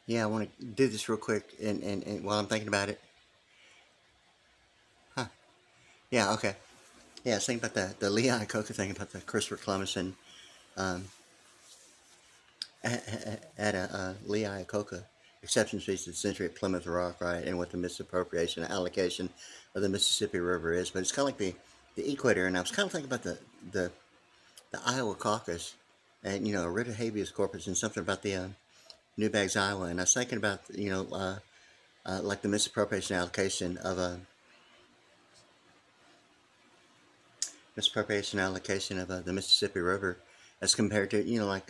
Yeah, I want to do this real quick, and while I'm thinking about it. Huh. Yeah, okay. Yeah, I was thinking about the Iococa thing about the Christopher Columbus and um, at a Iococa exception species of the century at Plymouth Rock, right, and what the misappropriation allocation of the Mississippi River is. But it's kind of like the equator, and I was kind of thinking about the, the Iowa caucus and, a writ of habeas corpus and something about the New Bags, Iowa. And I was thinking about, like the misappropriation allocation of the Mississippi River as compared to, like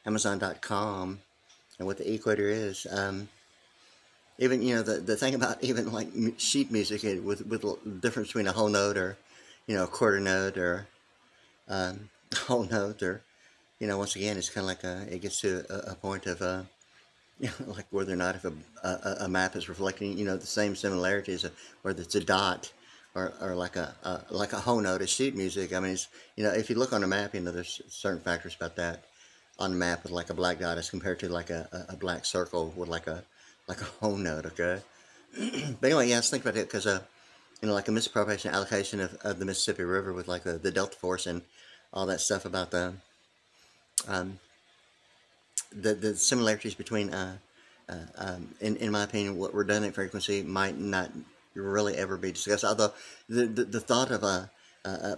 Amazon.com and what the equator is. Even, the thing about even like sheet music with the difference between a whole note or, a quarter note or a whole note or, once again, it's kind of like it gets to a point of, like whether or not if a map is reflecting, the same similarities, whether it's a dot or like a whole note of sheet music. I mean, it's, if you look on a map, there's certain factors about that on the map with like a black dot as compared to like a black circle with like a whole note. Okay. But anyway, yeah, let's think about it because like a misappropriation allocation of the Mississippi River with like the Delta Force and all that stuff about um, the similarities between in my opinion, what redundant frequency might not really ever be discussed. Although the thought of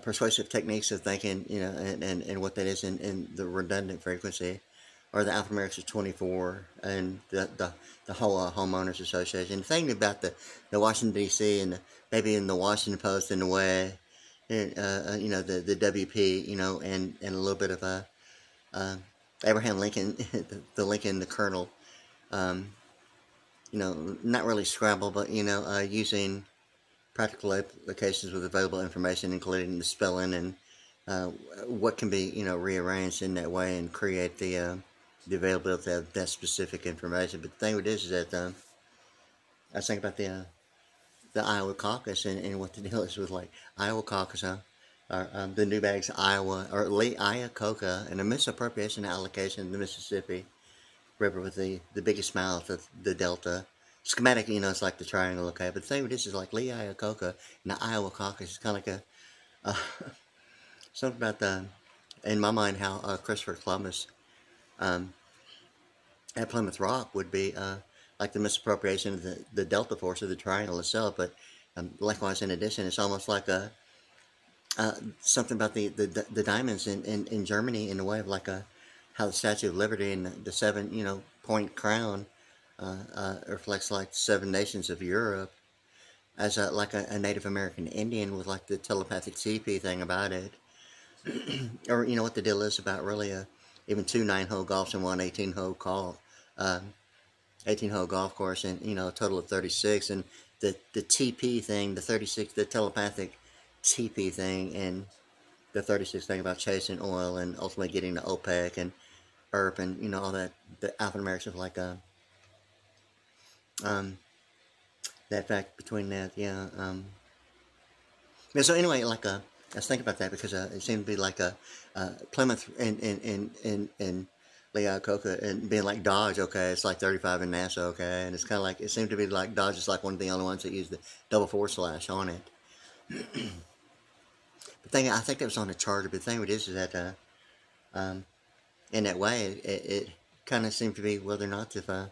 persuasive techniques of thinking, and what that is in the redundant frequency, or the alphanumerics of 24, and the whole homeowners association. The thing about the Washington D.C. and maybe in the Washington Post in a way, and, the WP, and a little bit of Abraham Lincoln, the Lincoln, the Colonel. Um, not really Scrabble, but, using practical applications with available information, including the spelling and what can be, rearranged in that way and create the availability of that specific information. But the thing with this is that I was thinking about the Iowa caucus and what the deal is with like Iowa caucus, or the New Bags, Iowa, or Iococa, and the misappropriation allocation of the Mississippi River with the biggest mouth of the Delta. Schematic, it's like the triangle, okay? But the thing with this is like Iococa and the Iowa caucus is kind of like something about in my mind, how Christopher Columbus um, at Plymouth Rock would be like the misappropriation of the Delta Force of the triangle itself. But likewise, in addition, it's almost like something about the diamonds in Germany in the way of like how the Statue of Liberty and the seven, point crown reflects like 7 nations of Europe as like a Native American Indian with like the telepathic TP thing about it. Or what the deal is about really even 2 9-hole golfs and one 18-hole call, 18-hole golf course, and a total of 36. And the TP thing, the 36, the telepathic TP thing, and the 36 thing about chasing oil and ultimately getting to OPEC and ERP and all that. The alphanumerics of like that fact between that, yeah. Yeah. So anyway, like I was thinking about that because it seemed to be like Plymouth and Iococa and being like Dodge, okay, it's like 35 in NASA, okay, and it's kind of like it seemed to be like Dodge is like one of the only ones that use the // on it. The thing, I think that was on the charter, but the thing with this is that in that way, it kind of seemed to be whether or not if a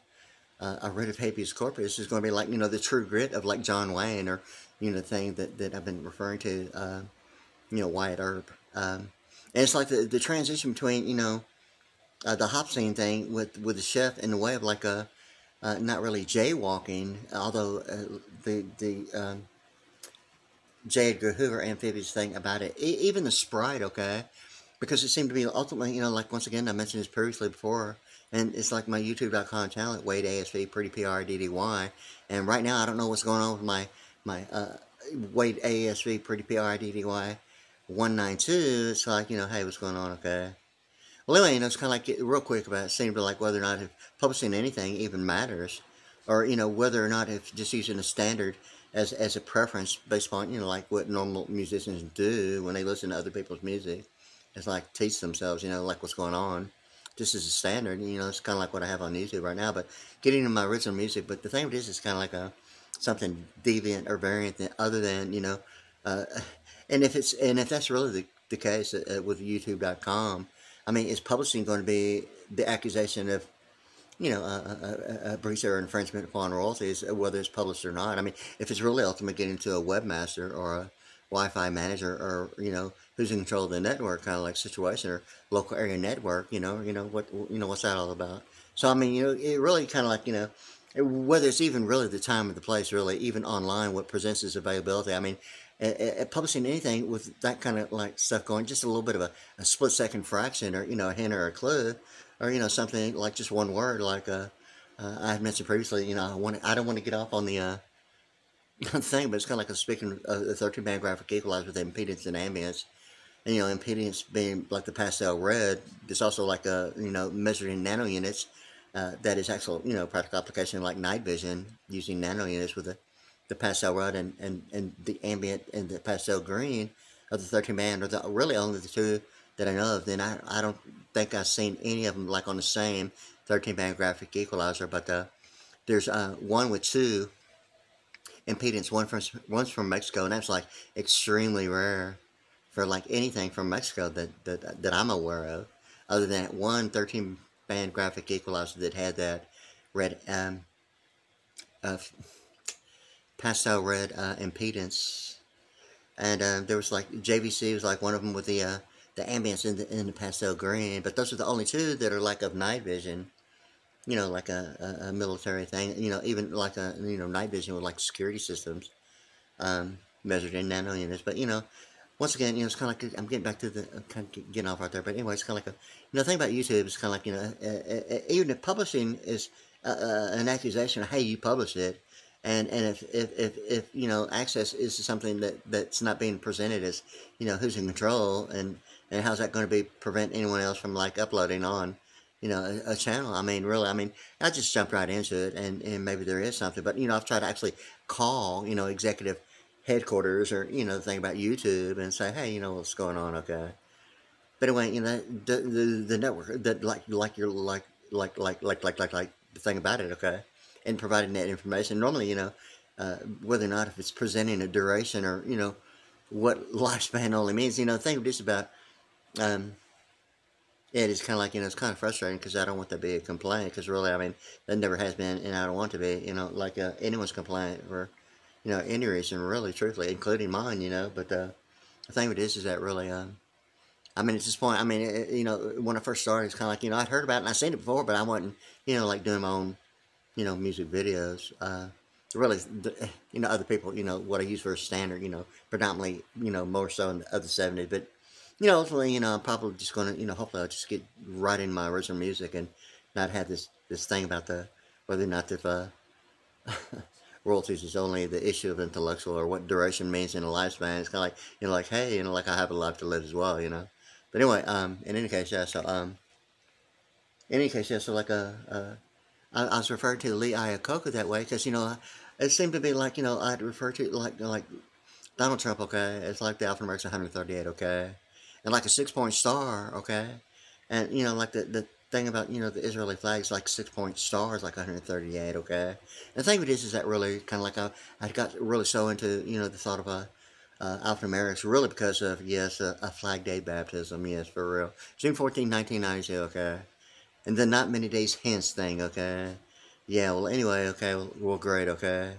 writ of habeas corpus is going to be like, the true grit of like John Wayne or, the thing that I've been referring to, Wyatt Earp. And it's like the transition between, the hop scene thing with the chef in the way of like not really jaywalking, although the J. Edgar Hoover amphibious thing about it, even the sprite, okay, because it seemed to be ultimately, like once again, I mentioned this previously before, and it's like my youtube.com channel, Wade ASV, Pretty PRDDY, and right now I don't know what's going on with my Wade ASV, Pretty PRDDY 192, it's like, hey, what's going on, okay? Well, anyway, it's kind of like, real quick about it, seemed to like whether or not if publishing anything even matters, or, whether or not if just using a standard as a preference based upon, like what normal musicians do when they listen to other people's music. It's like teach themselves, like what's going on. just as a standard. You know, it's kind of like what I have on YouTube right now. But getting into my original music. But the thing with this is kind of like a something deviant or variant other than, you know, uh, and if that's really the case with YouTube.com, I mean, is publishing going to be the accusation of, you know, a breach or infringement upon royalties, whether it's published or not? I mean, if it's really ultimately getting to a webmaster or a Wi-Fi manager, or, you know, who's in control of the network kind of like situation, or local area network, you know, what's that all about? So I mean, you know, it really kind of like, you know, whether it's even really the time or the place, really, even online, what presents its availability. I mean, publishing anything with that kind of like stuff going, just a little bit of a split-second fraction, or, you know, a hint or a clue, or, you know, something like just one word, like I had mentioned previously, you know, I don't want to get off on the thing, but it's kind of like speaking of the 13-band graphic equalizer with impedance and ambience. And, you know, impedance being like the pastel red, it's also like you know, measured in nanounits. That is actual, you know, practical application like night vision using nanounits with the pastel red and the ambient and the pastel green of the 13 band are really only the two that I know of. Then I don't think I've seen any of them like on the same 13 band graphic equalizer, but there's one with two impedance, one's from Mexico, and that's like extremely rare for like anything from Mexico that I'm aware of, other than one 13 band graphic equalizer that had that red uh, pastel red impedance. And there was like JVC was like one of them with the ambience in the pastel green. But those are the only two that are like of night vision. You know, like a military thing. You know, even like a, you know, night vision with like security systems measured in nanounits. But, you know, once again, you know, it's kind of like, I'm getting back to the, kind of getting off right there. But anyway, it's kind of like you know, the thing about YouTube is kind of like, you know, even if publishing is an accusation of, hey, you published it, and if you know, access is something that's not being presented as, you know, who's in control, and how's that going to be prevent anyone else from like uploading on, you know, a channel? I mean, really, I mean, I just jumped right into it, and maybe there is something, but, you know, I've tried to actually call, you know, executive headquarters, or, you know, the thing about YouTube, and say, hey, you know, what's going on, okay? But anyway, you know, the network, that like you're like the thing about it, okay, and providing that information. Normally, you know, whether or not if it's presenting a duration, or, you know, what lifespan only means, you know, the thing just about it is kind of like, you know, it's kind of frustrating, because I don't want that to be a complaint, because really, I mean, that never has been, and I don't want to be, you know, like anyone's complaint, or, you know, any reason, really, truthfully, including mine, you know. But the thing with this is that really, I mean, at this point, I mean, you know, when I first started, it's kind of like, you know, I'd heard about it and I'd seen it before, but I wasn't, you know, like doing my own, you know, music videos. Really, you know, other people, you know, what I use for a standard, you know, predominantly, you know, more so in the other 70s. But, you know, ultimately, you know, I'm probably just going to, you know, hopefully I'll just get right in my original music, and not have this thing about whether or not if royalties is only the issue of intellectual, or what duration means in a lifespan. It's kind of like, you know, like, hey, you know, like I have a life to live as well, you know. But anyway, in any case, yeah. So, like I was referring to Lee Iacocca that way, because, you know, it seemed to be like, you know, I'd refer to like Donald Trump, okay, it's like the alphanumeric 138, okay, and like a 6-point star, okay, and, you know, like the thing about, you know, the Israeli flag is like 6-point stars, like 138, okay. And the thing with this is that really kind of like I got really so into, you know, the thought of alphanumerics, really because of, yes, a flag day baptism, yes, for real, June 14, 1992, okay, and then not many days hence thing, okay. Yeah, well, anyway, okay, well, great, okay.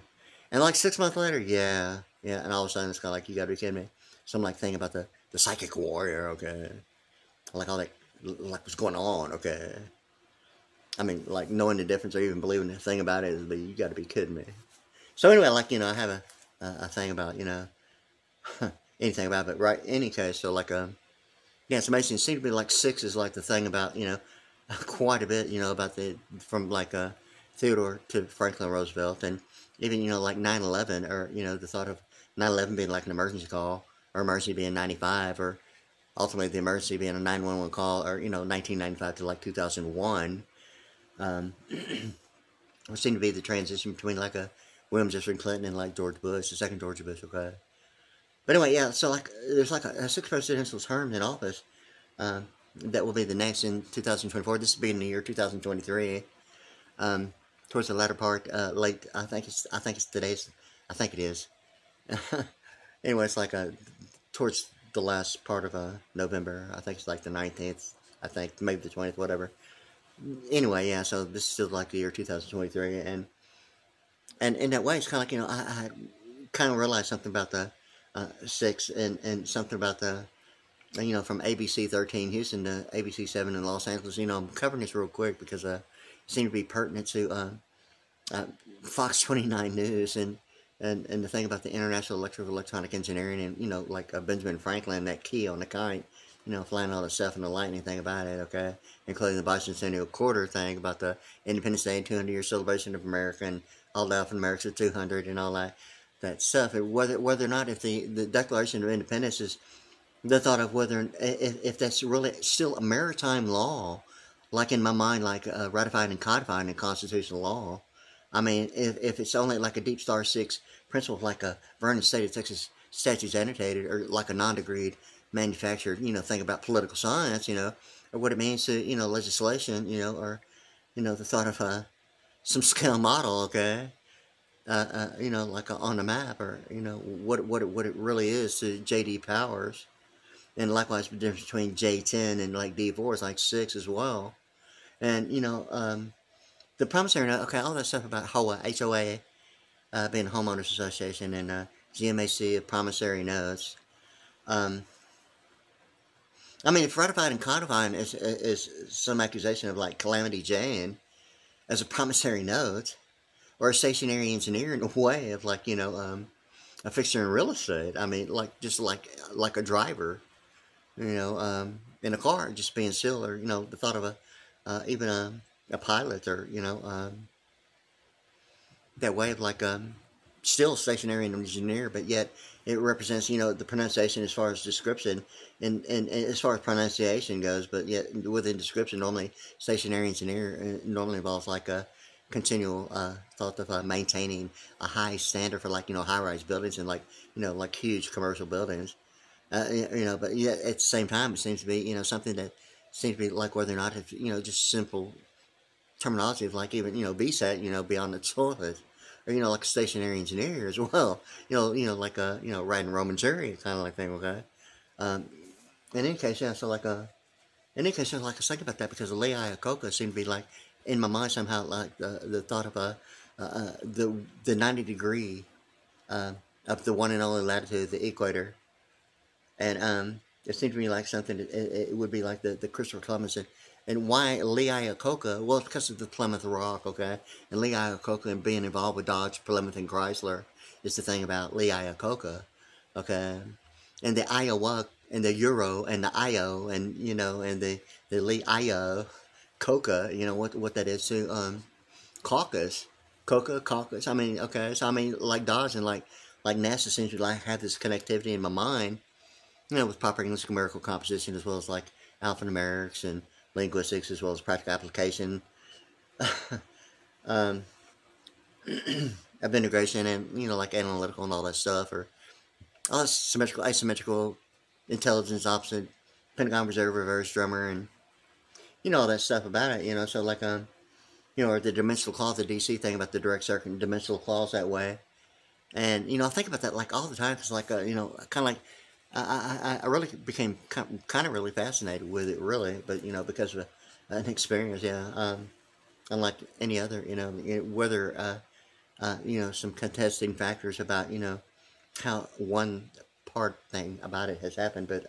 And like 6 months later, yeah, and all of a sudden it's kind of like, you gotta be kidding me. Some like thing about the psychic warrior, okay. Like all that, like what's going on, okay. I mean, like knowing the difference, or even believing the thing about it, is, you gotta be kidding me. So anyway, like, you know, I have a thing about, you know, anything about it, right? Any case, so like, yeah, it's amazing. It seems to be like 6 is like the thing about, you know, quite a bit, you know, about from like Theodore to Franklin Roosevelt, and even, you know, like 9/11, or, you know, the thought of 9/11 being like an emergency call, or emergency being 95, or ultimately the emergency being a 911 call, or, you know, 1995 to like 2001, which seemed to be the transition between like a William Jefferson Clinton and like George Bush, the second George Bush, okay. But anyway, yeah, so like there's like a 6 presidential terms in office. that will be the next in 2024. This will be in the year 2023. Towards the latter part, late. I think it's today's. I think it is. Anyway, it's like towards the last part of November. I think it's like the 19th. I think maybe the 20th, whatever. Anyway, yeah. So this is still like the year 2023, and in that way, it's kind of like, I kind of realized something about the 6 and something about the from ABC 13 Houston to ABC 7 in Los Angeles. I'm covering this real quick because it seemed to be pertinent to Fox 29 News and the thing about the International Electronic Engineering and like Benjamin Franklin, that key on the kite, flying all the stuff and the lightning thing about it, okay, including the bicentennial quarter thing about the Independence Day and 200-year celebration of America and all that from America 200 and all that stuff. And whether or not if the Declaration of Independence is the thought of whether if that's really still a maritime law, like in my mind, like ratified and codified in constitutional law. I mean, if it's only like a Deep Star 6 principle, like a Vernon State of Texas statutes annotated, or like a non-degreed manufactured, thing about political science, or what it means to, legislation, or, the thought of some scale model, okay, like on a map, or, what it really is to J.D. Powers. And likewise, the difference between J10 and like D4 is like 6 as well. And, the promissory note, okay, all that stuff about HOA, H-O-A, being a homeowners association, and GMAC of promissory notes. I mean, if ratified and codified is some accusation of like Calamity Jane as a promissory note, or a stationary engineer in a way of like, a fixture in real estate. I mean, like just like a driver, in a car, just being still, or the thought of even a pilot, or that way of like still stationary engineer, but yet it represents the pronunciation as far as description and as far as pronunciation goes, but yet within description, normally stationary engineer normally involves like a continual thought of maintaining a high standard for like high-rise buildings and like like huge commercial buildings. But yet at the same time, it seems to be, something that seems to be like whether or not it's, just simple terminology of like even, BSAT, beyond the toilet, or, like a stationary engineer as well, like a, riding Roman chariot kind of like thing, okay? In any case, yeah, so like in any case, I was thinking about that because the Lee Iacocca seemed to be like, in my mind somehow, like the thought of the 90 degree of the one and only latitude, the equator. And it seemed to me like something that it would be like the Christopher Columbus and why Lee Iacocca? Well, it's because of the Plymouth Rock, okay? And Lee Iacocca and being involved with Dodge, Plymouth, and Chrysler is the thing about Lee Iacocca, okay? And the Iowa and the Euro and the Io and and the Lee Iacocca, what that is to caucus, caucus. I mean, okay, so I mean like Dodge and like NASA seems to like have this connectivity in my mind. With proper English numerical composition, as well as like alphanumerics and linguistics, as well as practical application, of integration, and like analytical and all that stuff, or all that symmetrical, asymmetrical, intelligence, opposite, Pentagon reserve, reverse, drummer, and all that stuff about it. So like or the dimensional clause, the DC thing about the direct circuit dimensional clause that way, and I think about that like all the time because like kind of like. I really became kind of really fascinated with it, really, but because of an experience, yeah. Unlike any other, whether some contesting factors about how one part thing about it has happened, but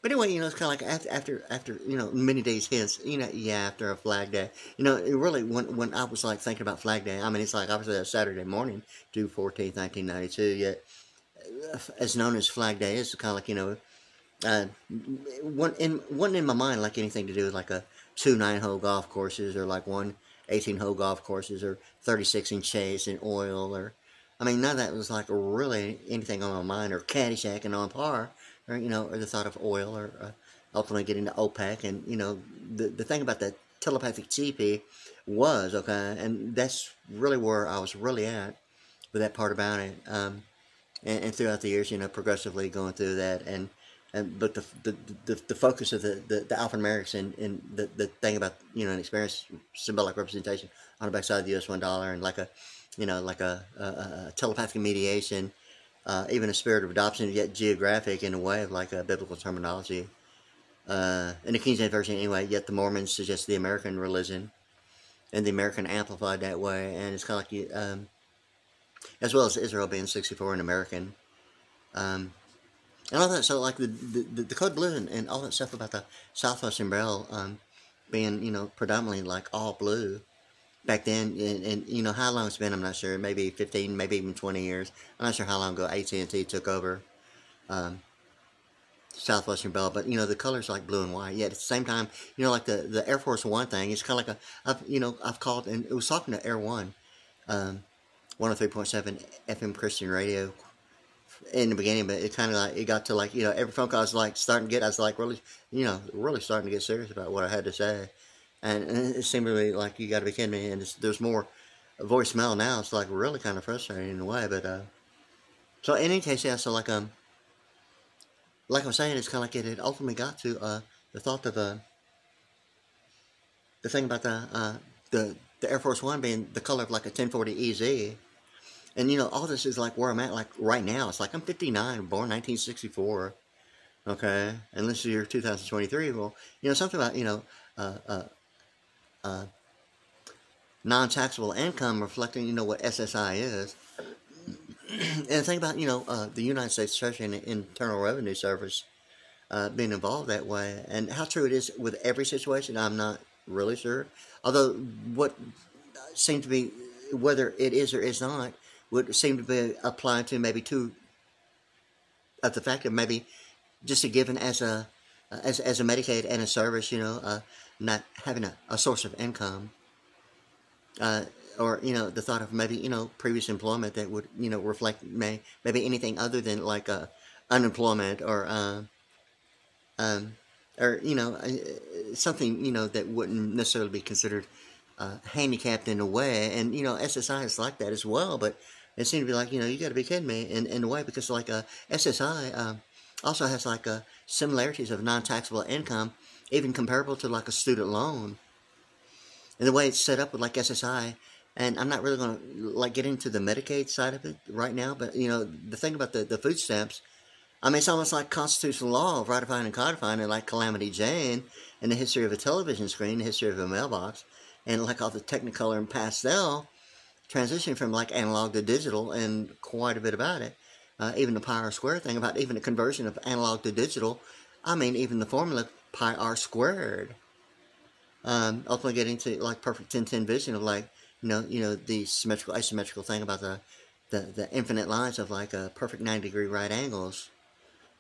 anyway, it's kind of like after many days hence, after a Flag Day, it really when I was like thinking about Flag Day, I mean it's like obviously a Saturday morning, June 14th, 1992, yet. As known as Flag Day is kind of like one in my mind like anything to do with like a 2 9-hole golf courses or like 1 18-hole golf courses or 36-inch chase in oil, or I mean none of that was like really anything on my mind, or Caddyshack and on par, or or the thought of oil, or ultimately getting to OPEC, and the thing about that telepathic TP was okay, and that's really where I was really at with that part about it. And throughout the years, progressively going through that, and And but the focus of the alphanumerics and the thing about an experience symbolic representation on the backside of the US $1 and like a a telepathic mediation, even a spirit of adoption, yet geographic in a way of like a biblical terminology. In the King James Version anyway, yet the Mormons suggest the American religion, and the American amplified that way, and it's kind of like as well as Israel being 64 and American. And all that, so like the code blue and all that stuff about the Southwest umbrella being predominantly like all blue back then, and how long it's been, I'm not sure, maybe 15, maybe even 20 years. I'm not sure how long ago AT&T took over Southwest umbrella, but the colors like blue and white. Yet at the same time, like the Air Force One thing, it's kind of like I've called, and it was talking to Air One, 103.7 FM Christian radio in the beginning, but it kind of like it got to like every phone call I was like starting to get, I was like really really starting to get serious about what I had to say, and it seemed to be like, you got to be kidding me. And there's more voicemail now. It's like really kind of frustrating in a way, but so in any case, yeah. So like I was saying, it's kind of like it ultimately got to the thought of the thing about the Air Force One being the color of like a 1040 EZ. And, all this is like where I'm at, like right now. It's like I'm 59, born 1964, okay? And this is year 2023. Well, something about, non-taxable income reflecting, what SSI is. And the thing about, the United States Treasury and the Internal Revenue Service being involved that way, and how true it is with every situation, I'm not really sure. Although what seems to be, whether it is or is not, would seem to be applied to maybe two of the fact of maybe just a given as a Medicaid and a service, not having a source of income, or the thought of maybe previous employment that would reflect maybe anything other than like unemployment or something that wouldn't necessarily be considered handicapped in a way. And SSI is like that as well, but it seemed to be like, you got to be kidding me in a way, because like SSI also has like similarities of non-taxable income, even comparable to like a student loan. And the way it's set up with like SSI, and I'm not really going to like get into the Medicaid side of it right now, but the thing about the food stamps, I mean, it's almost like constitutional law of ratifying and codifying, and like Calamity Jane and the history of a television screen, the history of a mailbox, and like all the Technicolor and pastel transition from like analog to digital, and quite a bit about it. Even the pi r squared thing about even the conversion of analog to digital. I mean, even the formula pi r squared. Ultimately getting to like perfect 10-10 vision of like the symmetrical asymmetrical thing about the infinite lines of like a perfect 90-degree right angles,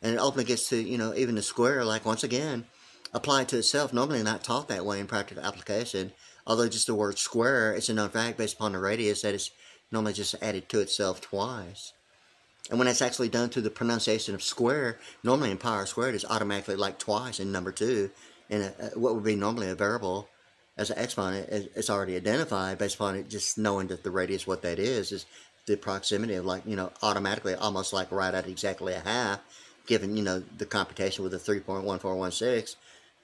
and it ultimately gets to even the square, like once again applied to itself, normally not taught that way in practical application. Although just the word square, it's a known fact based upon the radius that it's normally just added to itself twice. And when it's actually done to the pronunciation of square, normally in pi r squared, it's automatically like twice in number 2. And what would be normally a variable as an exponent, it's already identified based upon it just knowing that the radius, what that is the proximity of like, automatically almost like right at exactly a half, given, the computation with a 3.1416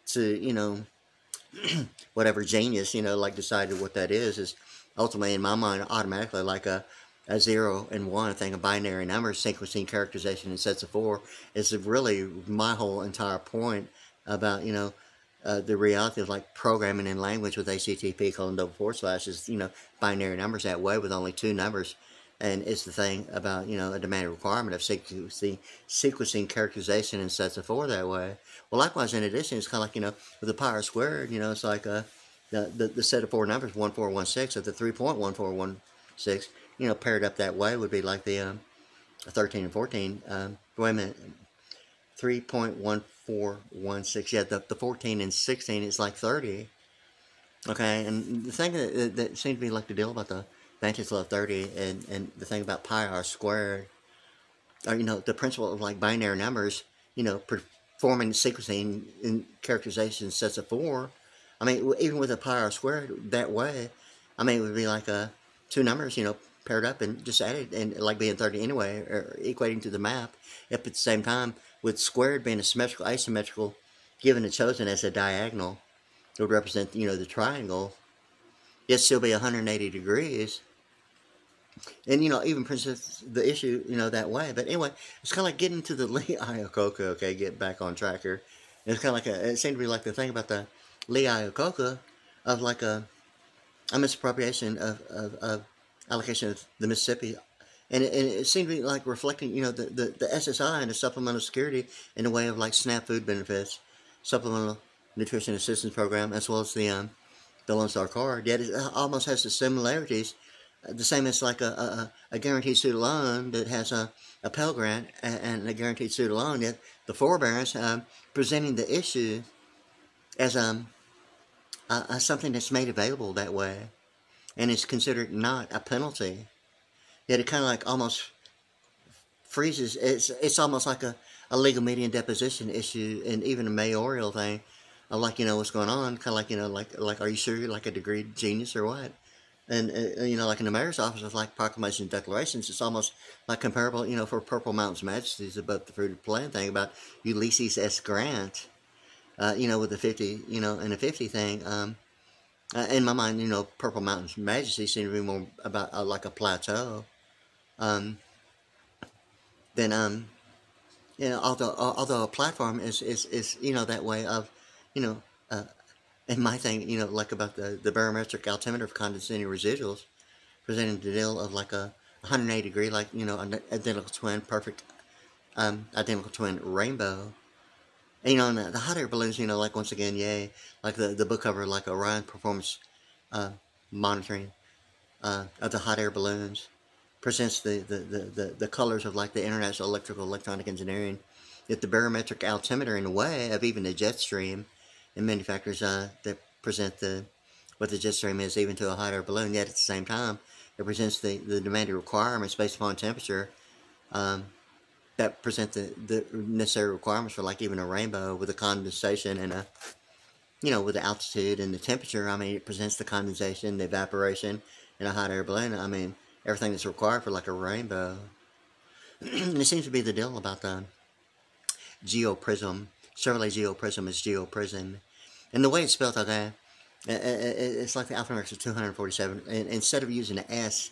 to, whatever genius, like decided what that is ultimately in my mind automatically like a 0 and 1 thing, a binary number, sequencing, characterization, and sets of 4 is really my whole entire point about, the reality of like programming in language with HTTP : is, binary numbers that way with only 2 numbers. And it's the thing about, a demanded requirement of sequencing, characterization, and sets of 4 that way. Well, likewise, in addition, it's kind of like, with the pi r squared, it's like the set of 4 numbers, 1416, of the 3.1416, paired up that way would be like the 13 and 14. Wait a minute. 3.1416. Yeah, the 14 and 16 is like 30. Okay, and the thing that seems to be like the deal about the Vantage Love 30 and the thing about pi r squared, or the principle of like binary numbers, performing sequencing and characterization sets of 4. I mean, even with a pi r squared that way, I mean, it would be like 2 numbers, paired up and just added and like being 30 anyway, or equating to the map. If at the same time with squared being a symmetrical, asymmetrical, given and chosen as a diagonal, it would represent, the triangle. It'd still be 180 degrees. And, even presents the issue, that way. But anyway, it's kind of like getting to the Lee Iacocca, okay, get back on track here. And it's kind of like it seemed to be like the thing about the Lee Iacocca of like a misappropriation of allocation of the Mississippi. And it seemed to be like reflecting, the SSI and the Supplemental Security in the way of like SNAP food benefits, Supplemental Nutrition Assistance Program, as well as the Lone Star card. Yet it almost has the similarities, the same as like a guaranteed student loan that has a Pell Grant and a guaranteed student loan. Yet the forbearance presenting the issue as something that's made available that way, and is considered not a penalty. Yet it kind of like almost freezes. It's almost like a legal median deposition issue, and even a mayoral thing. Like, what's going on? Kind of like, are you sure you're like a degreed genius or what? And, like in the mayor's office with like proclamations and declarations, it's almost like comparable, for Purple Mountain's Majesties about the fruited plan thing about Ulysses S. Grant, with the 50, and the 50 thing. In my mind, Purple Mountain's Majesty seemed to be more about like a plateau. Then, although a platform is that way of, and my thing, like about the barometric altimeter of condensing residuals, presenting the deal of like a 180 degree, like, an identical twin, perfect, identical twin rainbow. And, and the hot air balloons, like once again, yay, like the book cover, like Orion Performance Monitoring of the hot air balloons, presents the colors of like the International Electrical Electronic Engineering, yet the barometric altimeter in a way of even the jet stream, and manufacturers that present what the jet stream is even to a hot air balloon, yet at the same time it presents the demanded requirements based upon temperature that present the necessary requirements for like even a rainbow with the condensation and with the altitude and the temperature. I mean, it presents the condensation, the evaporation in a hot air balloon. I mean, everything that's required for like a rainbow. And it seems to be the deal about the geoprism. Chevrolet geoprism is geoprism. And the way it's spelled, okay, it's like the alphanumeric of 247. And instead of using the S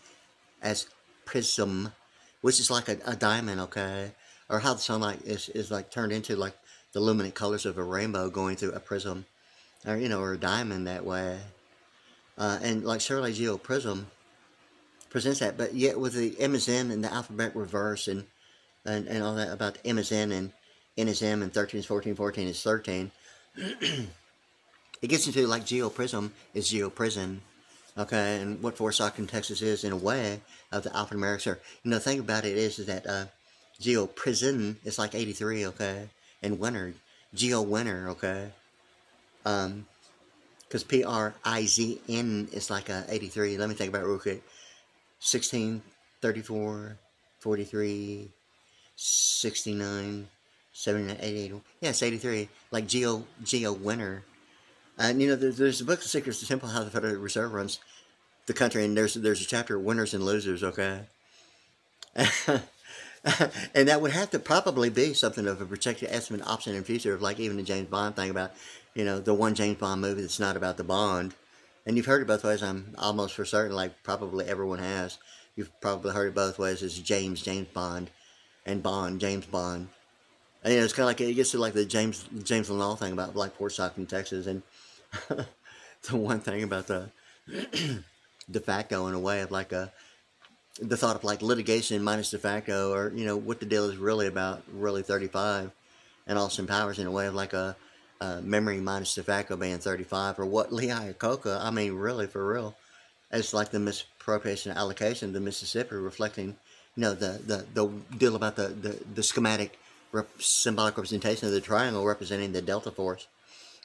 as prism, which is like a diamond, okay, or how the sunlight is like turned into like the luminant colors of a rainbow going through a prism, or or a diamond that way. And like Chevrolet geoprism presents that, but yet with the M is M and the alphabet reverse and all that about M is N and N is M and 13 is 14, 14 is 13. It gets into like geoprism is geoprism, okay, and what Forsyth in Texas is in a way of the alphanumerics. Or the thing about it is that geoprism is like 83, okay, and winter, geo-winter, okay, because PRIZN is like 83. Let me think about it real quick. 16, 34, 43, 69, 79, 88. Yeah, it's 83. Like geo-winter. And there's a book, The Secrets of Simple, How the Federal Reserve Runs the Country, and there's a chapter, Winners and Losers, okay? And that would have to probably be something of a projected estimate, option, and future of like even the James Bond thing about, the one James Bond movie that's not about the Bond. And you've heard it both ways, I'm almost for certain, like probably everyone has. You've probably heard it both ways. It's James Bond, and Bond, James Bond. And it's kind of like, it gets to like the James Lanall thing about like Forsyth in Texas, and the one thing about the de facto in a way of like the thought of like litigation minus de facto, or what the deal is really about, really 35, and Austin Powers in a way of like a memory minus de facto being 35, or what Lee Iacocca, I mean really for real, it's like the misappropriation allocation, the Mississippi reflecting, the deal about the schematic symbolic representation of the triangle representing the delta force.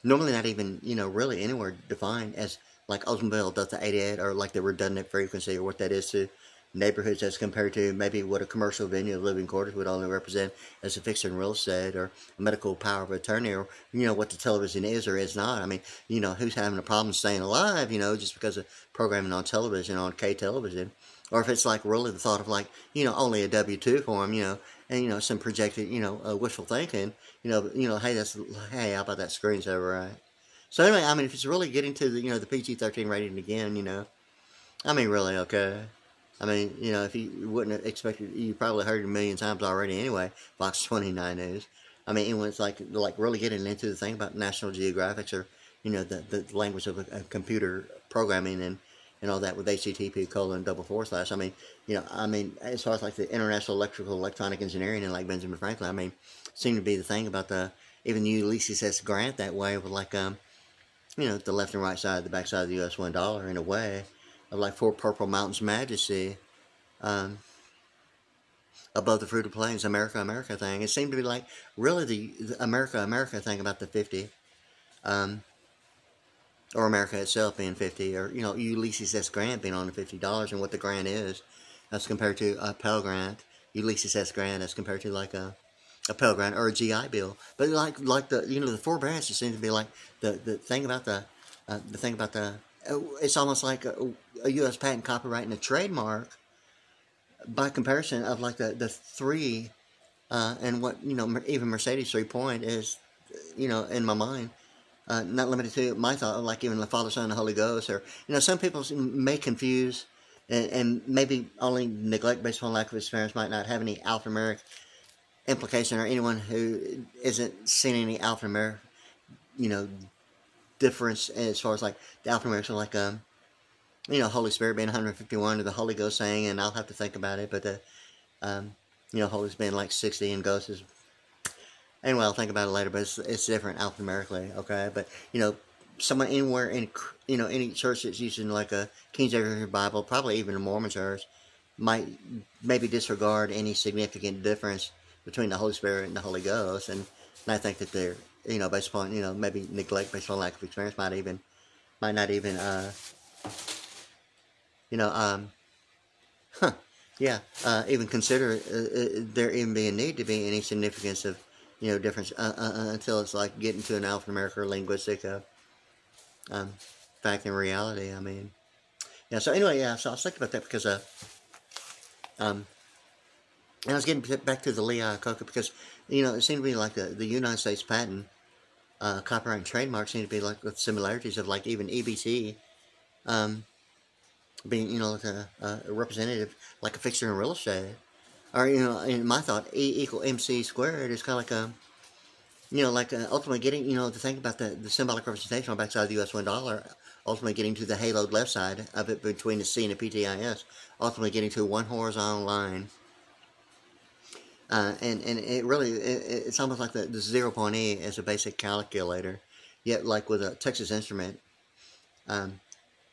Normally not even, really anywhere defined as like Oldsmobile Delta 88, or like the redundant frequency, or what that is to neighborhoods as compared to maybe what a commercial venue of living quarters would only represent as a fixed in real estate, or a medical power of attorney, or, what the television is or is not. I mean, who's having a problem staying alive, just because of programming on television, on K television. Or if it's like really the thought of like, only a W-2 form, and, you know, some projected, you know, wishful thinking, hey, how about that screensaver, right? So anyway, I mean, if it's really getting to the, you know, the PG-13 rating again, you know, I mean, really, okay. I mean, you know, if you wouldn't have expected, you probably heard it a million times already anyway, Fox 29 News. I mean, when it's like really getting into the thing about National Geographics, or, you know, the language of computer programming, and all that with HTTP://. I mean, you know, I mean, as far as like the International Electrical Electronic Engineering and like Benjamin Franklin, I mean, seemed to be the thing about even Ulysses S. Grant that way, with like, you know, the left and right side, the back side of the US $1 in a way, of like Four Purple Mountains Majesty, um, above the fruited plains, America, America thing. It seemed to be like really the America, America thing about the 50, or America itself being 50, or, you know, Ulysses S. Grant being on the $50, and what the grant is, as compared to a Pell Grant, Ulysses S. Grant, as compared to like a Pell Grant or a GI Bill. But like the, you know, the four branches seem to be like the thing about it's almost like a U.S. patent, copyright, and a trademark, by comparison of like the three, and what, you know, even Mercedes 3 Point is, you know, in my mind, not limited to my thought, like even the Father, Son, and the Holy Ghost, or, you know, some people may confuse and maybe only neglect based on lack of experience, might not have any alphanumeric implication, or anyone who isn't seeing any alphanumeric, you know, difference as far as like the alphanumerics are like, you know, Holy Spirit being 151, or the Holy Ghost saying, and I'll have to think about it, but the, you know, Holy being like 60, and Ghost is, anyway, I'll think about it later, but it's different alphanumerically, okay? But, you know, someone anywhere in, you know, any church that's using like a King James Bible, probably even a Mormon church, might maybe disregard any significant difference between the Holy Spirit and the Holy Ghost, and I think that they're, you know, based upon, you know, maybe neglect based on lack of experience, might not even, you know, yeah, even consider there even being need to be any significance of, you know, difference, until it's like getting to an alphanumeric or linguistic fact and reality. I mean, yeah. So anyway, yeah. So I was thinking about that because and I was getting back to the Iococa, because, you know, it seemed to be like the United States patent, copyright and trademark seem to be like with similarities of like even EBT, being, you know, like a representative, like a fixture in real estate. Or, you know, in my thought, E = MC squared is kind of like a, you know, like ultimately getting, you know, to think about the symbolic representation on the backside of the US $1, ultimately getting to the haloed left side of it between the C and the PTIS, ultimately getting to one horizontal line. And it really, it's almost like the 0 point E as a basic calculator, yet like with a Texas Instrument.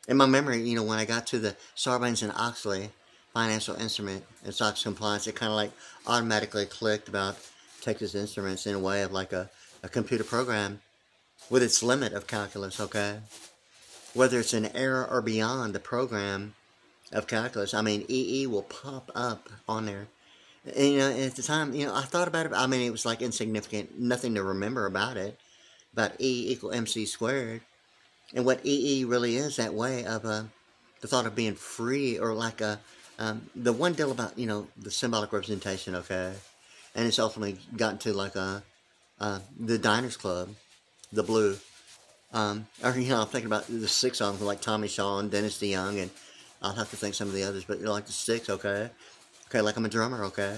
In my memory, you know, when I got to the Sarbanes-Oxley financial instrument and SOX compliance, it kind of like automatically clicked about Texas Instruments in a way of like a computer program with its limit of calculus, okay? Whether it's an error or beyond the program of calculus, I mean, EE will pop up on there. And, you know, at the time, you know, I thought about it. I mean, it was like insignificant, nothing to remember about it, about E = MC squared. And what EE really is, that way of the thought of being free, or like the one deal about, you know, the symbolic representation, okay? And it's ultimately gotten to like the Diners Club, the Blue. Or, you know, I'm thinking about the Six songs like Tommy Shaw and Dennis DeYoung, and I'll have to think some of the others, but, you know, like the Six, okay? Okay, like I'm a drummer, okay?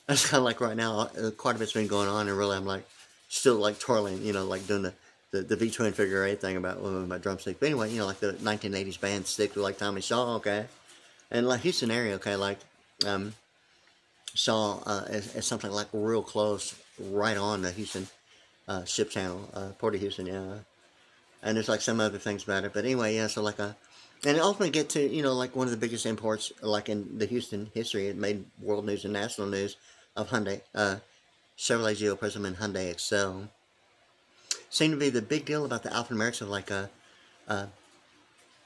That's kind of like right now, quite a bit's been going on, and really I'm like still like twirling, you know, like doing the V-twin figure 8 thing about my drumstick. But anyway, you know, like the 1980s band Stick with like Tommy Shaw, okay? And like Houston area, okay, like Shaw is something like real close, right on the Houston ship channel, Port of Houston, yeah. And there's like some other things about it, but anyway, yeah. So like and it ultimately get to, you know, like one of the biggest imports, like in the Houston history. It made world news and national news of Hyundai, Chevrolet Geo Prism and Hyundai Excel. Seemed to be the big deal about the alphanumerics of like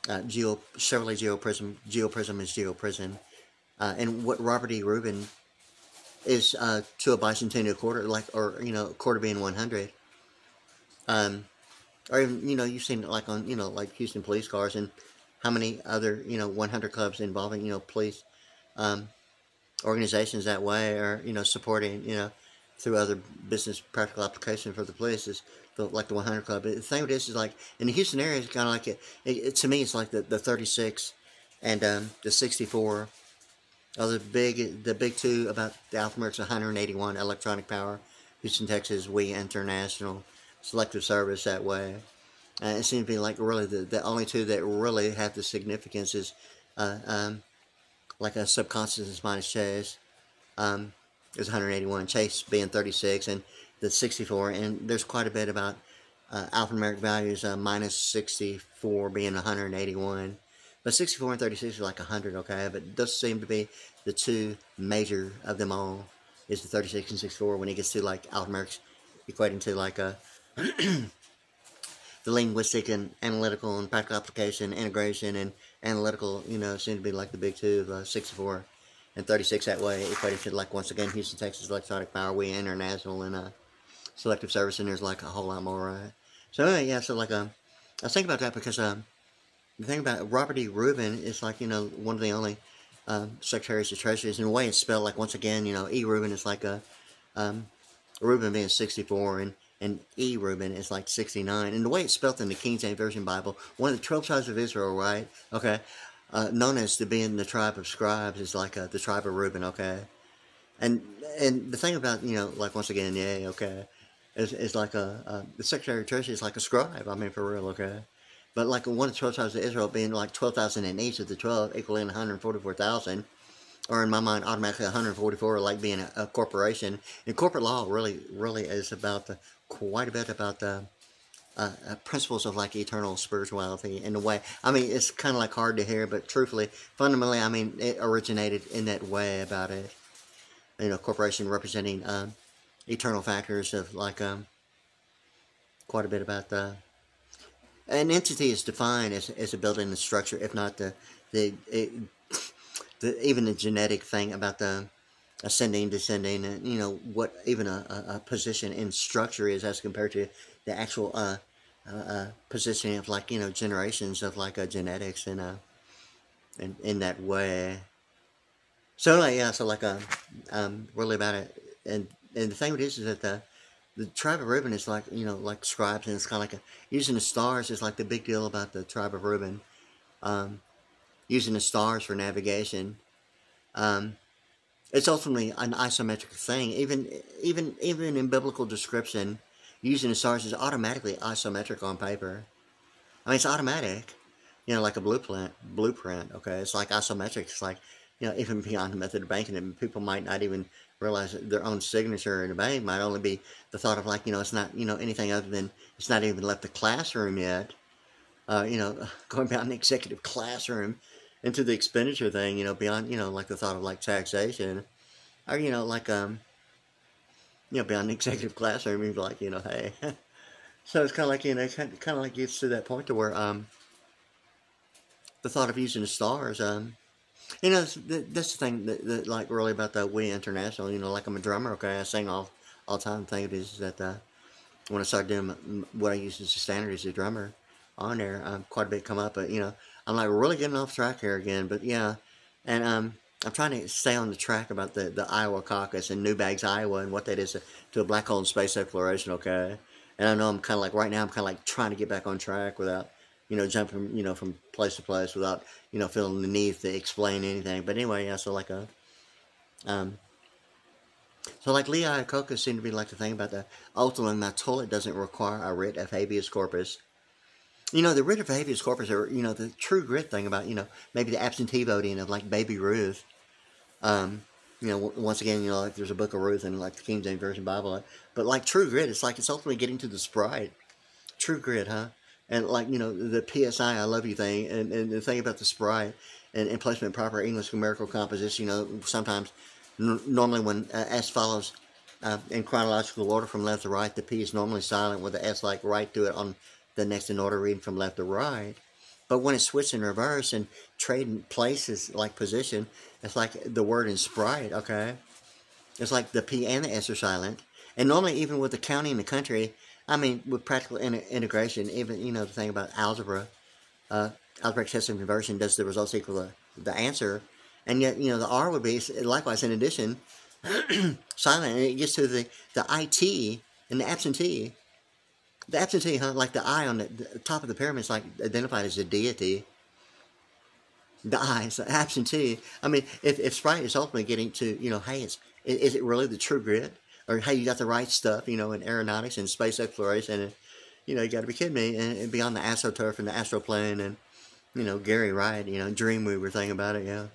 Chevrolet Geo Prism is Geo Prism, and what Robert E. Rubin is to a bicentennial quarter, like, or, you know, quarter being 100. Or even, you know, you've seen it like on, you know, like Houston police cars, and how many other, you know, 100 clubs involving, you know, police, organizations that way are, supporting, through other business practical application for the police is like the 100 Club. But the thing with this is like in the Houston area, it's kind of like to me, it's like the 36 and the 64 are the big two about the Alphameric's 181 electronic power. Houston, Texas, we international selective service that way. It seems to be like really the only two that really have the significance is like a subconscious minus Chase is 181, Chase being 36, and the 64. And there's quite a bit about alphanumeric values minus 64 being 181. But 64 and 36 are like 100, okay? But those seem to be the two major of them all, is the 36 and 64 when it gets to like alphanumerics equating to like a the linguistic and analytical and practical application, integration and analytical, seem to be like the big two of 64 and 36 that way, equating to like, once again, Houston, Texas, electronic power, we international, and selective service, and there's like a whole lot more, right? So anyway, yeah, so like, I was thinking about that because the thing about Robert E. Rubin is like, one of the only secretaries of treasury, in a way it's spelled like, once again, E. Rubin is like a, Reuben being 64, and E. Reuben is like 69. And the way it's spelled in the King James Version Bible, one of the 12 tribes of Israel, right? Okay. Known as to being the tribe of scribes is like the tribe of Reuben, okay? And the thing about, like, once again, yeah, okay, is like the Secretary of Treasury is like a scribe, I mean, for real, okay? But like one of the 12 tribes of Israel being like 12,000 in each of the 12, equaling 144,000. Or in my mind, automatically 144, like being a corporation. And corporate law really is about quite a bit about the principles of like eternal spirituality in a way. I mean, it's kind of like hard to hear, but truthfully, fundamentally, I mean, it originated in that way about it. Corporation representing eternal factors of like quite a bit about the. An entity is defined as a building and structure, if not even the genetic thing about the ascending, descending, and what even a position in structure is as compared to the actual positioning of like generations of like genetics and in that way. So like yeah, so like really about it, and the thing with this is that the tribe of Reuben is like like scribes, and it's kind of like using the stars is like the big deal about the tribe of Reuben. Using the stars for navigation, it's ultimately an isometric thing. Even in biblical description, using the stars is automatically isometric on paper. I mean, it's automatic. Like a blueprint. Okay, it's like isometric. It's like even beyond the method of banking, and people might not even realize that their own signature in a bank might only be the thought of like it's not anything other than it's not even left the classroom yet. Going beyond the executive classroom into the expenditure thing, beyond, like the thought of like taxation, or, like, beyond the executive classroom, you'd be like, hey. So it's kind of like, kind of like gets to that point to where, the thought of using the stars, that's the thing that like really about the we international, like I'm a drummer, okay, I sing all the time. The thing is that, when I started doing what I use as a standard as a drummer on there, quite a bit come up, but I'm like really getting off track here again, but yeah, and I'm trying to stay on the track about the Iowa caucus and New Bags, Iowa, and what that is to a black hole in space exploration, okay, and I know I'm kind of like, right now I'm kind of like trying to get back on track without, jumping, from place to place without, feeling the need to explain anything, but anyway, yeah, so like so like Lee Iococa seemed to be like the thing about the ultimately my toilet doesn't require a writ of habeas corpus. The writ of habeas corpus, or, the true grit thing about, maybe the absentee voting of, like, Baby Ruth. Once again, like, there's a book of Ruth in, like, the King James Version Bible. But, like, true grit, it's like, it's ultimately getting to the sprite. True grit, huh? And, like, the PSI, I love you thing, and the thing about the sprite, and placement proper English numerical composition, sometimes, normally when S follows in chronological order from left to right, the P is normally silent with the S, like, right to it on the next in order reading from left to right. But when it's switched in reverse and trading places like position, it's like the word in sprite, okay? It's like the P and the S are silent. And normally even with the county and the country, I mean, with practical integration, even, the thing about algebra, algebraic test and conversion, does the results equal the answer? and yet, the R would be, likewise, in addition, silent, and it gets to the IT and the absentee. The absentee, like the I on the top of the pyramid is like identified as a deity. The I is the absentee. I mean, if Sprite is ultimately getting to, hey, is it really the true grit? Or, hey, you got the right stuff, in aeronautics and space exploration, and, you got to be kidding me, and beyond the astroturf and the astroplane, and, Gary Wright, Dreamweaver thing about it, yeah.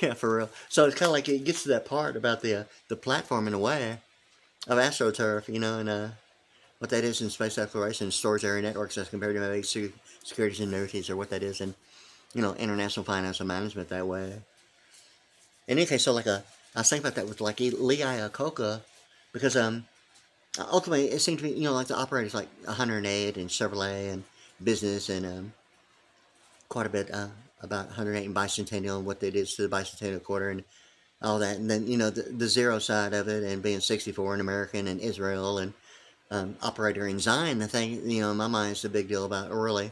Yeah, for real. So it's kind of like it gets to that part about the platform in a way of astroturf, and what that is in space exploration, storage area networks as compared to maybe securities and annuities, or what that is in, international financial management that way. In any case, so I was thinking about that with like Lee Iacocca, because ultimately it seemed to be, like the operators like 108 and Chevrolet and business, and quite a bit about 108 and bicentennial and what that is to the bicentennial quarter and all that, and then the zero side of it, and being 64 and American and Israel and operator in Zion. The thing, in my mind is the big deal about really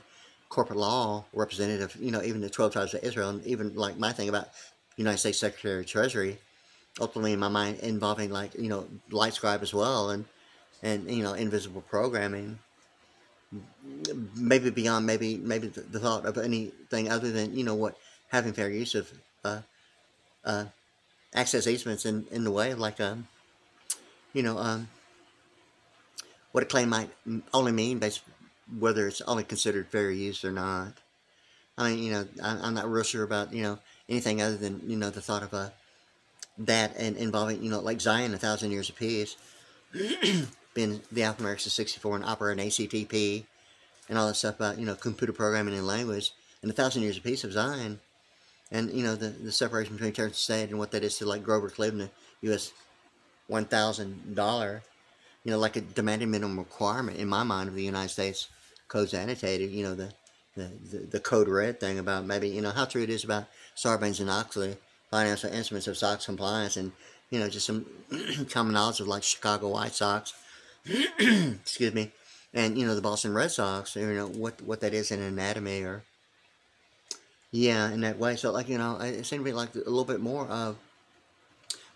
corporate law representative, even the 12 tribes of Israel, and even like my thing about United States Secretary of Treasury, ultimately in my mind involving like, light scribe as well, and invisible programming, maybe beyond maybe the thought of anything other than, what having fair use of access easements in the way of like what a claim might only mean based whether it's only considered fair use or not. I mean, I'm not real sure about, anything other than, the thought of that, and involving, like Zion, 1,000 years of peace, being the alphanumerics of 64 and operating ACTP, and all that stuff about, computer programming and language, and 1,000 years of peace of Zion, and, the separation between church and state, and what that is to, like, Grover Cleveland, U.S. $1,000, like a demanding minimum requirement, in my mind, of the United States Codes Annotated, the Code Red thing about maybe, how true it is about Sarbanes-Oxley, financial instruments of SOX compliance, and, just some common knowledge of, like, Chicago White Sox, excuse me, and, the Boston Red Sox, what that is in anatomy, or, yeah, in that way. So, like, it seems to be, like, a little bit more of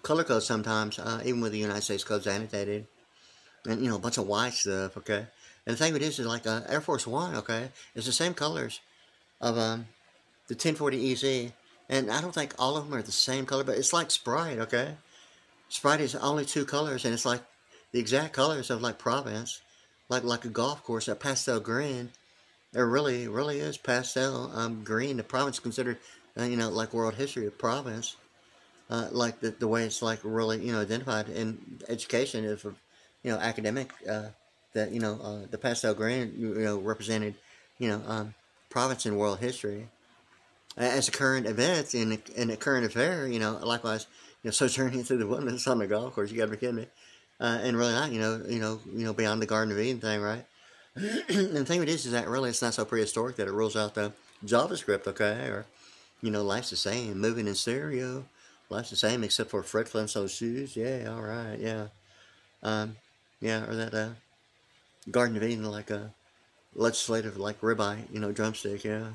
color code sometimes, even with the United States Codes Annotated, and, a bunch of white stuff, okay? And the thing of it is like Air Force One, okay, it's the same colors of the 1040 EZ, and I don't think all of them are the same color, but it's like Sprite, okay? Sprite is only two colors, and it's like the exact colors of like Province, like a golf course, a pastel green. It really is pastel green. The Province is considered, like world history of Province, like the way it's like really, identified in education of, academic. That the pastel green represented Province in world history as a current event in a current affair, likewise sojourning through the wilderness on the golf course. You gotta be kidding me. And really not beyond the Garden of Eden thing, right? And the thing is that really it's not so prehistoric that it rules out the JavaScript, okay? Or life's the same, moving in stereo, life's the same except for Fred Flintstone's shoes. Yeah, all right, yeah, yeah, or that Garden of Eden, like a legislative, like ribeye, drumstick, yeah.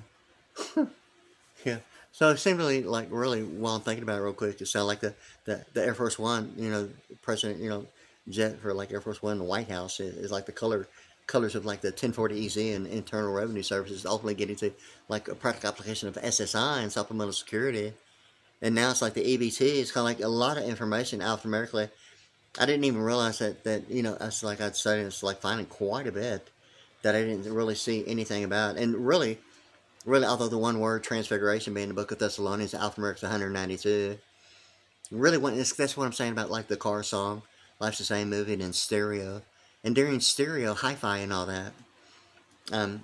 Yeah. So it seemed really, while I'm thinking about it real quick, it sounded like the Air Force One, President, jet for like Air Force One in the White House is like the colors of like the 1040 EZ and Internal Revenue Services, ultimately getting to like a practical application of SSI and supplemental security. And now it's like the EBT, it's kind of like a lot of information alphanumerically. I didn't even realize that it's like I'd studied, it's like finding quite a bit that I didn't really see anything about. And really, although the one word Transfiguration being the book of Thessalonians, alphanumerics 192, really, that's what I'm saying about like the car song, Life's the Same, moving in stereo. And during stereo, hi-fi and all that, all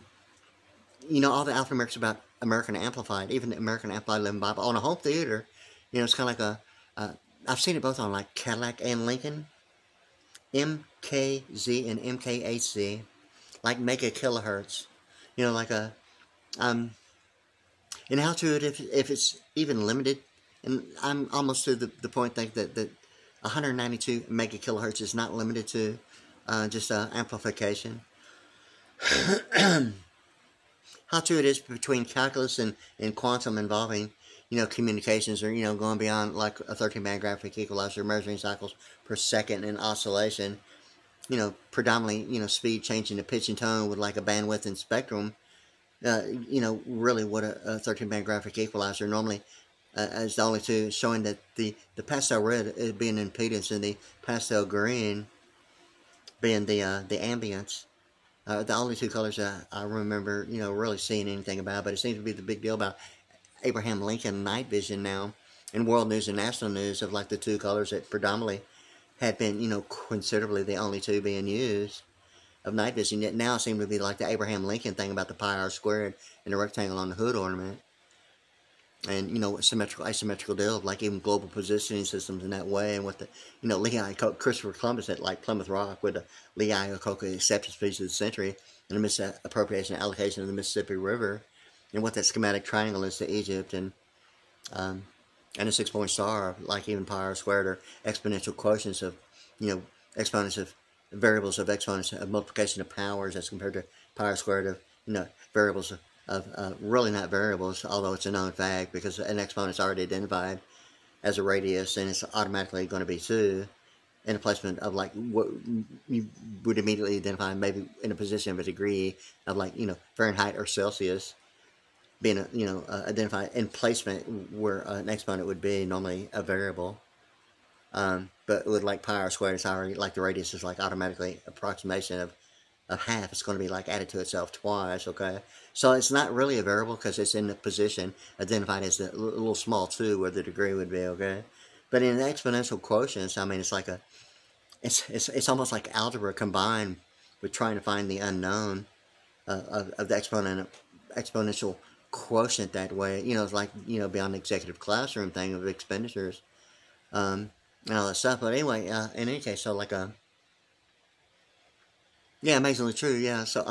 the alphanumerics about American Amplified, even the American Amplified Living Bible, on a home theater, it's kind of like I've seen it both on like Cadillac and Lincoln, MKZ and MKHZ, like mega kilohertz, like a, and how to it if it's even limited, and I'm almost to the point that 192 mega kilohertz is not limited to just amplification. how true it is between calculus and quantum involving, communications, or, going beyond like a 13-band graphic equalizer, measuring cycles per second and oscillation, predominantly, speed changing to pitch and tone with like a bandwidth and spectrum, really what a 13-band graphic equalizer normally is the only two, showing that the pastel red is being impedance and the pastel green being the ambience. The only two colors I remember, really seeing anything about, but it seems to be the big deal about Abraham Lincoln night vision now in world news and national news of like the two colors that predominantly had been, considerably the only two being used of night vision. Yet now it seems to be like the Abraham Lincoln thing about the pi r squared and the rectangle on the hood ornament. And, asymmetrical deal of like even global positioning systems in that way, and what the, Christopher Columbus at like Plymouth Rock with the Iococa acceptance speech of the century and the misappropriation and allocation of the Mississippi River, and what that schematic triangle is to Egypt, and a 6-point star, like even pi r squared, or exponential quotients of, exponents of variables of exponents of multiplication of powers as compared to pi r squared of, variables of really not variables, although it's a known fact because an exponent is already identified as a radius and it's automatically going to be 2 in a placement of like what you would immediately identify maybe in a position of a degree of like, Fahrenheit or Celsius being, identified in placement where an exponent would be normally a variable. But with like pi r squared, it's already like the radius is like automatically approximation of half. It's going to be like added to itself twice, okay? So it's not really a variable because it's in the position identified as the little small 2 where the degree would be, okay? But in exponential quotients, I mean, it's like it's almost like algebra combined with trying to find the unknown of the exponential quotient that way. It's like, beyond the executive classroom thing of expenditures, and all that stuff. But anyway, in any case, so like yeah, amazingly true. Yeah. So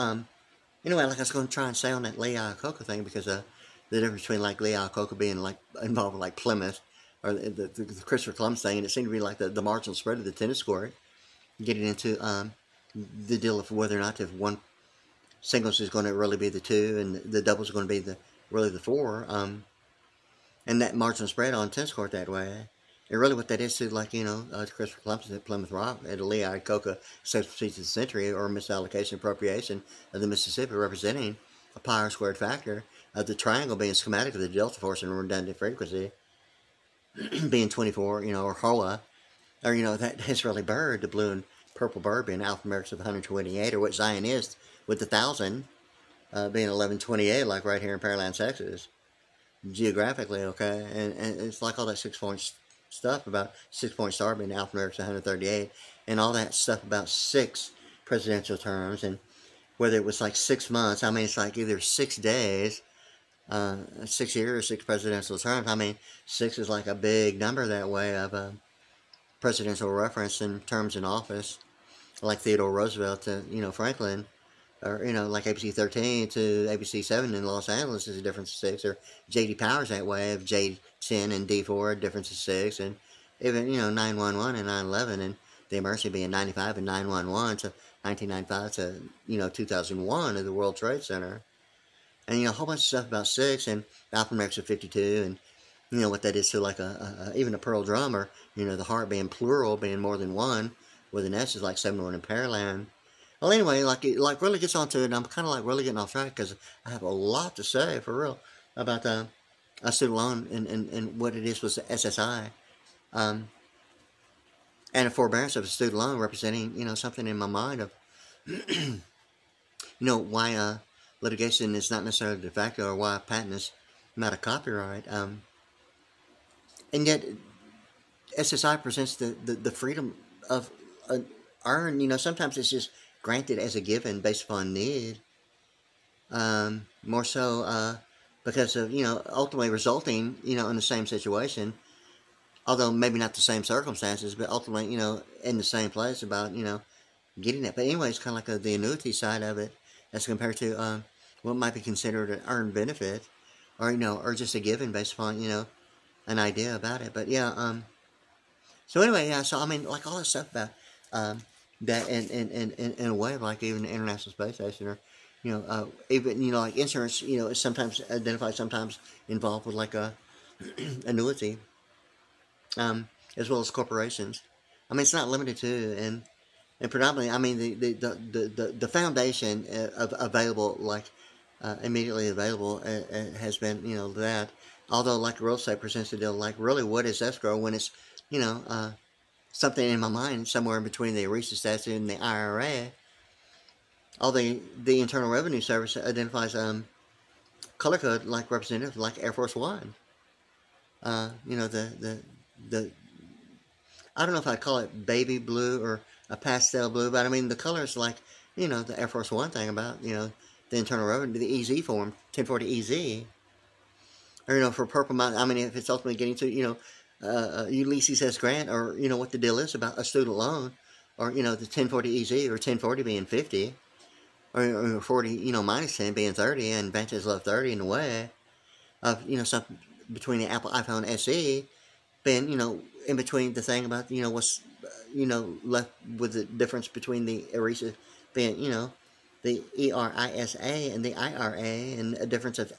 anyway, like I was going to try and say on that Iococa thing, because the difference between like Iococa being like involved with like Plymouth or the Christopher Columbus thing, and it seemed to be like the marginal spread of the tennis court, getting into the deal of whether or not if one singles is going to really be the 2 and the doubles are going to be really the 4, and that marginal spread on tennis court that way. And really what that is to, like, Christopher Columbus at Plymouth Rock, at the Iococa speech of the century, or misallocation appropriation of the Mississippi, representing a pi r squared factor of the triangle being schematic of the delta force and redundant frequency being 24, or HOA, or, that Israeli bird, the blue and purple bird, being alphanumerics of 128, or what Zionist with the 1,000 being 1128, like right here in Pearland, Texas, geographically, okay? And it's like all that 6-point stuff about 6-point star being alphanumerics 138, and all that stuff about 6 presidential terms, and whether it was like 6 months. I mean, it's like either 6 days, 6 years, 6 presidential terms. I mean, 6 is like a big number that way of presidential reference in terms in office, like Theodore Roosevelt to, Franklin, or, like ABC 13 to ABC 7 in Los Angeles is a difference of 6, or J.D. Powers that way of J10 and D4, a difference of 6, and even, 911 and 9/11, and the emergency being 95 and 911 to 1995 to, 2001 of the World Trade Center. And, a whole bunch of stuff about 6, and alphanumerics of 52, and, what that is to like even a pearl drum, or, the heart being plural, being more than 1, with an S is like 71 in Pearland. Well, anyway, like it really gets onto it, and I'm kind of like really getting off track because I have a lot to say for real about a student loan and what it is with the SSI, and a forbearance of a student loan representing, something in my mind of, why litigation is not necessarily de facto, or why a patent is not a copyright, and yet SSI presents the freedom of earn. Sometimes it's just granted as a given based upon need, more so because of, ultimately resulting, in the same situation, although maybe not the same circumstances, but ultimately, in the same place about, getting it. But anyway, it's kind of like the annuity side of it as compared to what might be considered an earned benefit, or, or just a given based upon, an idea about it. But yeah, so anyway, yeah, so I mean, like all this stuff about that in a way of like even the International Space Station, or, even, like insurance, is sometimes identified, sometimes involved with like a annuity, as well as corporations. I mean, it's not limited to, and predominantly, I mean, the foundation of available, like immediately available, has been, that. Although, like real estate presents the deal, like really, what is escrow when it's, you know, uh, something in my mind somewhere in between the ERISA statute and the IRA. All the Internal Revenue Service identifies color code like representative, like Air Force One. The I don't know if I'd call it baby blue or a pastel blue, but I mean the color is like, the Air Force One thing about, the Internal Revenue, the EZ form, 1040 EZ. Or, for purple, I mean, if it's ultimately getting to, Ulysses S. Grant, or, what the deal is about a student loan, or, the 1040 EZ, or 1040 being 50, or 40, minus 10 being 30, and Vantage left 30 in the way of, something between the Apple iPhone SE being, in between the thing about, what's, left with the difference between the ERISA being, the ERISA and the IRA, and a difference of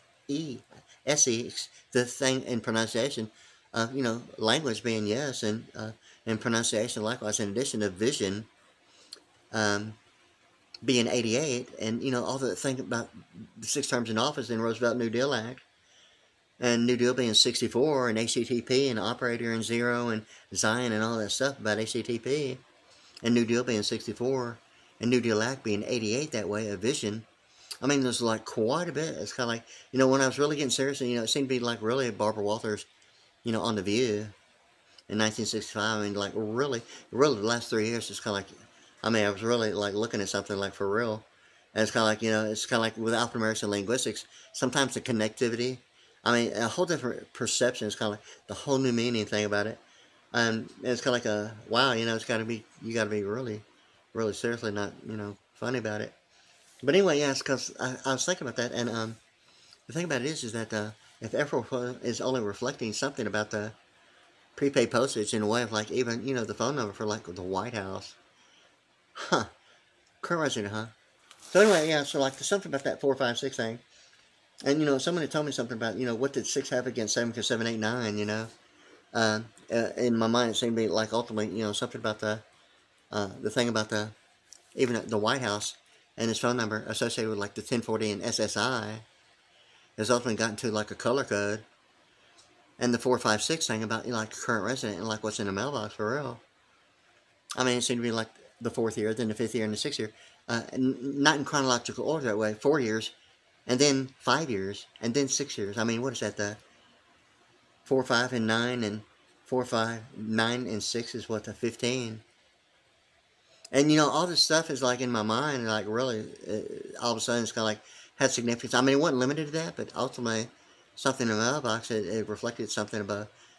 SE, the thing in pronunciation of, language being yes, and pronunciation likewise, in addition to vision, being 88, and, all the thing about the 6 terms in office in Roosevelt New Deal Act, and New Deal being 64, and ACTP, and Operator, and Zero, and Zion, and all that stuff about ACTP, and New Deal being 64, and New Deal Act being 88 that way, a vision. I mean, there's like quite a bit. It's kind of like, when I was really getting serious, it seemed to be like really Barbara Walters, on The View in 1965. I mean, like really the last 3 years, it's kind of like, I mean, I was really like looking at something like for real. And it's kind of like, it's kind of like with African American linguistics, sometimes the connectivity, I mean, a whole different perception. It's kind of like the whole new meaning thing about it. And it's kind of like wow, it's got to be, you got to be really, really seriously not, funny about it. But anyway, yes, because I was thinking about that, and the thing about it is that if Airforce is only reflecting something about the prepaid postage in a way of like even, the phone number for like the White House, current resident, So anyway, yeah, so like there's something about that 456 thing, and somebody told me something about what did 6 have against 7, because 7, 8, 9, in my mind it seemed to be like ultimately, something about the thing about even the White House and his phone number associated with like the 1040 and SSI has ultimately gotten to like a color code, and the 456 thing about like current resident and like what's in the mailbox for real. I mean, it seemed to be like the 4th year, then the 5th year, and the 6th year, not in chronological order that way. 4 years, and then 5 years, and then 6 years. I mean, what is that? The 4, 5, and 9, and 4, 5, 9, and 6 is what, the 15. And, all this stuff is like in my mind, like really, all of a sudden it's kind of like had significance. I mean, it wasn't limited to that, but ultimately something in the mailbox, it reflected something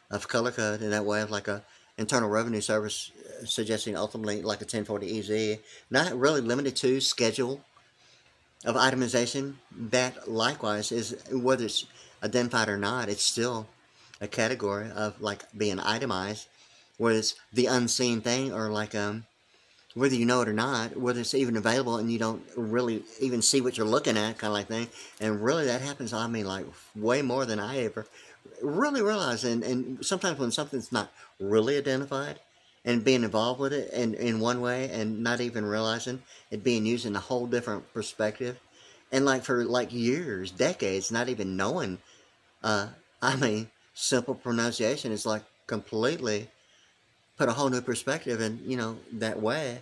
of color code in that way of like a Internal Revenue Service suggesting ultimately like a 1040 EZ, not really limited to schedule of itemization. That likewise is, whether it's identified or not, it's still a category of like being itemized, whether it's the unseen thing or like whether you know it or not, whether it's even available and you don't really even see what you're looking at, kind of like thing. And really that happens, I mean, like way more than I ever really realize. And sometimes when something's not really identified and being involved with it and in one way and not even realizing it being used in a whole different perspective. And like for like years, decades, not even knowing, I mean, simple pronunciation is like completely put a whole new perspective in, that way,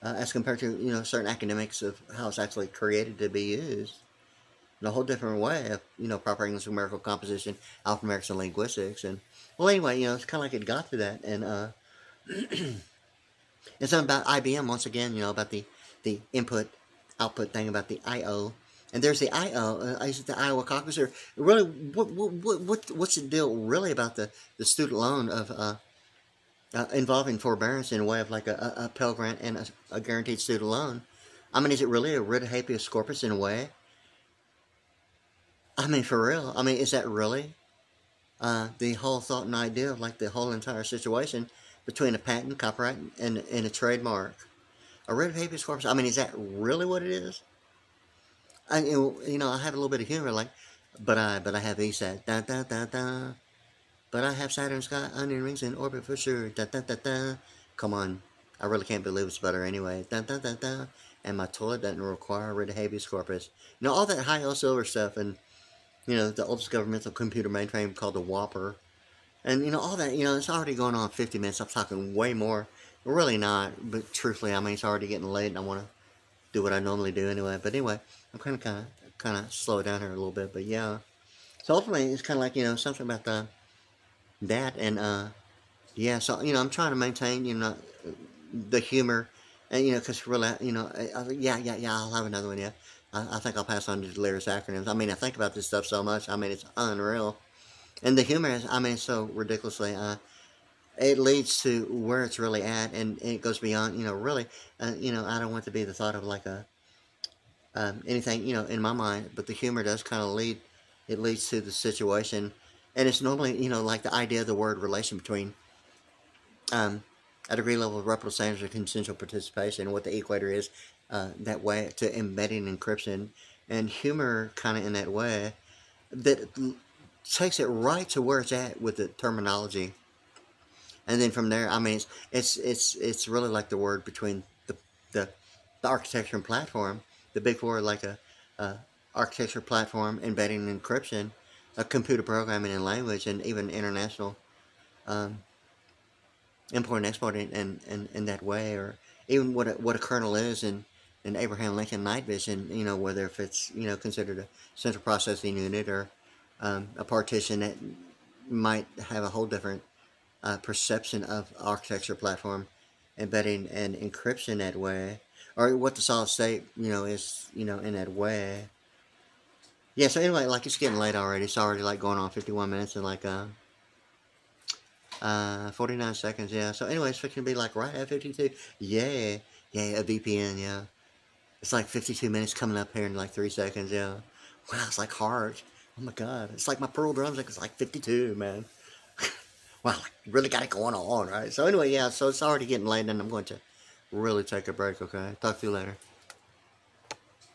as compared to, certain academics of how it's actually created to be used in a whole different way of, proper English numerical composition, alphanumerics, and linguistics. And, well, anyway, it's kind of like it got to that. And it's something about IBM, once again, about the input-output thing about the I.O., and there's the I.O., is it the Iowa caucus, or really, what's the deal really about the student loan of, involving forbearance in a way of like a Pell Grant and a guaranteed student loan? I mean, is it really a writ of habeas corpus in a way? I mean, for real. I mean, is that really the whole thought and idea of like the whole entire situation between a patent, copyright, and a trademark? A writ of habeas corpus? I mean, is that really what it is? I have a little bit of humor, like, but I have ESAT, da da da da. But I have Saturn, sky, onion rings in orbit for sure, da da da da. Come on, I really can't believe it's butter anyway, da da da da. And my toilet doesn't require writ of habeas corpus. All that high L silver stuff, and the oldest governmental computer mainframe called the Whopper, and all that. It's already going on 50 minutes. I'm talking way more. Really not, but truthfully, I mean, it's already getting late, and I want to do what I normally do anyway. But anyway, I'm kind of slow it down here a little bit. But yeah, so ultimately, it's kind of like something about that, and yeah. So I'm trying to maintain the humor, and because really, yeah, I'll have another one. Yeah, I think I'll pass on to delirious acronyms. I mean, I think about this stuff so much. I mean, it's unreal, and the humor is, I mean, it's so ridiculously. It leads to where it's really at, and it goes beyond. Really, I don't want to be the thought of like a anything in my mind, but the humor does kind of lead. It leads to the situation, and it's normally like the idea of the word relation between a degree level of reputable standards of consensual participation, what the equator is, that way to embedding encryption, and humor kind of in that way that takes it right to where it's at with the terminology, and then from there, I mean, it's really like the word between the architecture and platform, the big four, like a architecture, platform, embedding encryption, a computer programming and language, and even international import and export in that way, or even what a kernel is in Abraham Lincoln night vision, whether if it's considered a central processing unit or a partition that might have a whole different perception of architecture, platform, embedding and encryption that way, or what the solid state is in that way. Yeah. So anyway, like, it's getting late already. It's already like going on 51 minutes and like 49 seconds. Yeah. So anyway, it's fixing to be like right at 52. Yeah. Yeah. A VPN. Yeah. It's like 52 minutes coming up here in like 3 seconds. Yeah. Wow. It's like hard. Oh my God. It's like my Pearl drums. Like, it's like 52, man. Wow. Really got it going on, right? So anyway, yeah. So it's already getting late, and I'm going to really take a break. Okay. Talk to you later.